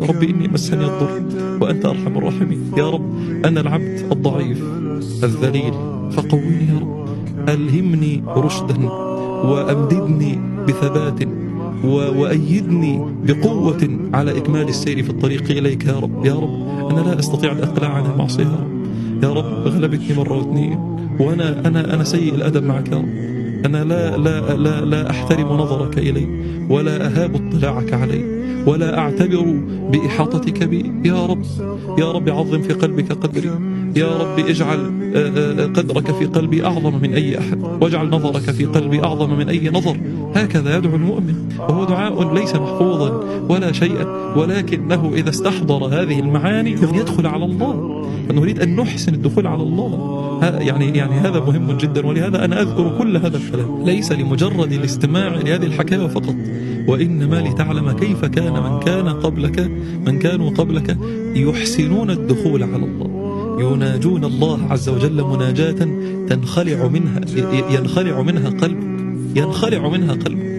ربي إني مسني الضر وأنت أرحم الراحمين. يا رب أنا العبد الضعيف الذليل فقويني يا رب، ألهمني رشدا وأمددني بثبات وأيدني بقوة على إكمال السير في الطريق إليك يا رب. يا رب أنا لا أستطيع الإقلاع عن المعصية يا رب. يا رب غلبتني مرة واثنين، وأنا أنا سيء الأدب معك يا رب. أنا لا أحترم نظرك إلي، ولا أهاب اطلاعك علي، ولا أعتبر بإحاطتك بي يا رب. يا رب عظم في قلبك قدري، يا رب اجعل قدرك في قلبي أعظم من أي أحد، واجعل نظرك في قلبي أعظم من أي نظر. هكذا يدعو المؤمن، وهو دعاء ليس محفوظا ولا شيئا، ولكنه إذا استحضر هذه المعاني يدخل على الله. فنريد أن نحسن الدخول على الله، يعني هذا مهم جدا. ولهذا أنا أذكر كل هذا الكلام ليس لمجرد الاستماع لهذه الحكاية فقط، وإنما لتعلم كيف كان من كانوا قبلك يحسنون الدخول على الله، يناجون الله عز وجل مناجاة ينخلع منها قلبك.